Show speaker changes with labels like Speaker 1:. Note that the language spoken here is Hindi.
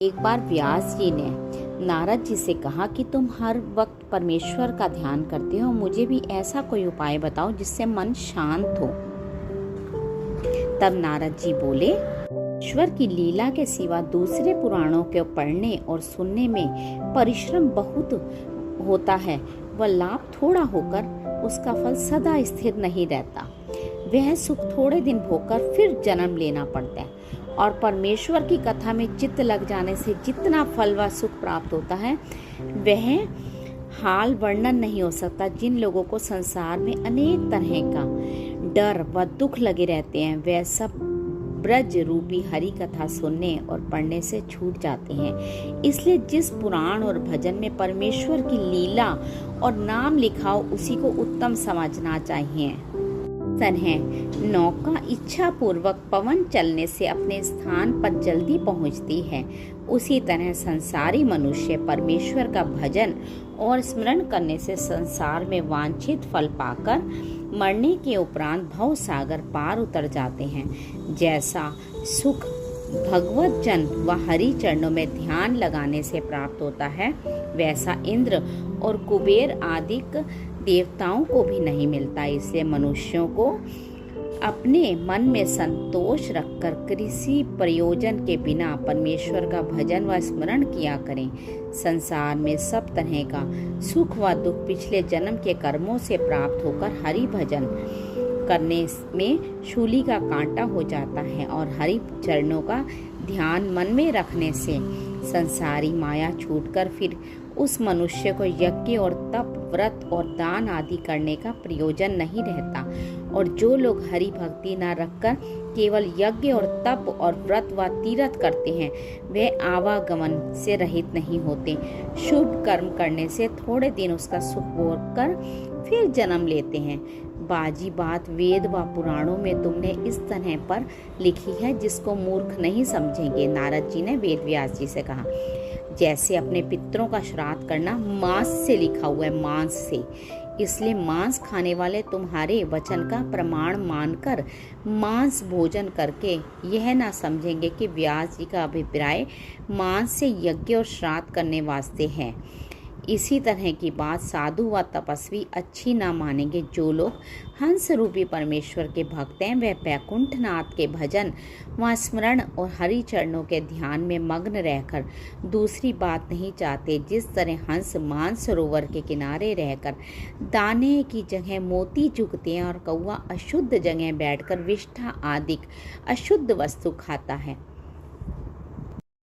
Speaker 1: एक बार व्यास जी ने नारद जी से कहा कि तुम हर वक्त परमेश्वर का ध्यान करते हो, मुझे भी ऐसा कोई उपाय बताओ जिससे मन शांत हो। तब नारद जी बोले, ईश्वर की लीला के सिवा दूसरे पुराणों के पढ़ने और सुनने में परिश्रम बहुत होता है। वह लाभ थोड़ा होकर उसका फल सदा स्थिर नहीं रहता। वह सुख थोड़े दिन भोगकर फिर जन्म लेना पड़ता है, और परमेश्वर की कथा में चित्त लग जाने से जितना फल व सुख प्राप्त होता है वह हाल वर्णन नहीं हो सकता। जिन लोगों को संसार में अनेक तरह का डर व दुख लगे रहते हैं, वह सब ब्रज रूपी हरि कथा सुनने और पढ़ने से छूट जाते हैं। इसलिए जिस पुराण और भजन में परमेश्वर की लीला और नाम लिखा हो, उसी को उत्तम समझना चाहिए। तरह नौका इच्छा पूर्वक पवन चलने से अपने स्थान पर जल्दी पहुंचती है, उसी तरह संसारी मनुष्य परमेश्वर का भजन और स्मरण करने से संसार में वांछित फल पाकर मरने के उपरांत भव सागर पार उतर जाते हैं। जैसा सुख भगवत जन व हरि चरणों में ध्यान लगाने से प्राप्त होता है, वैसा इंद्र और कुबेर आदि देवताओं को भी नहीं मिलता। इसलिए मनुष्यों को अपने मन में संतोष रखकर किसी प्रयोजन के बिना परमेश्वर का भजन व स्मरण किया करें। संसार में सब तरह का सुख व दुख पिछले जन्म के कर्मों से प्राप्त होकर हरि भजन करने में शूली का कांटा हो जाता है, और हरि चरणों का ध्यान मन में रखने से संसारी माया छूटकर फिर उस मनुष्य को यज्ञ और तप, व्रत और दान आदि करने का प्रयोजन नहीं रहता। और जो लोग हरि भक्ति न रखकर केवल यज्ञ और तप और व्रत व तीर्थ करते हैं, वे आवागमन से रहित नहीं होते। शुभ कर्म करने से थोड़े दिन उसका सुख भोग कर फिर जन्म लेते हैं। बाजी बात वेद व पुराणों में तुमने इस तरह पर लिखी है जिसको मूर्ख नहीं समझेंगे। नारद जी ने वेद व्यास जी से कहा, जैसे अपने पितरों का श्राद्ध करना मांस से लिखा हुआ है, मांस से, इसलिए मांस खाने वाले तुम्हारे वचन का प्रमाण मानकर मांस भोजन करके यह ना समझेंगे कि व्यास जी का अभिप्राय मांस से यज्ञ और श्राद्ध करने वास्ते है। इसी तरह की बात साधु व तपस्वी अच्छी ना मानेंगे। जो लोग हंस रूपी परमेश्वर के भक्त हैं, वह बैकुंठनाथ के भजन व स्मरण और हरि चरणों के ध्यान में मग्न रहकर दूसरी बात नहीं चाहते। जिस तरह हंस मानसरोवर के किनारे रहकर दाने की जगह मोती चुगते हैं और कौवा अशुद्ध जगह बैठकर विष्ठा आदि अशुद्ध वस्तु खाता है,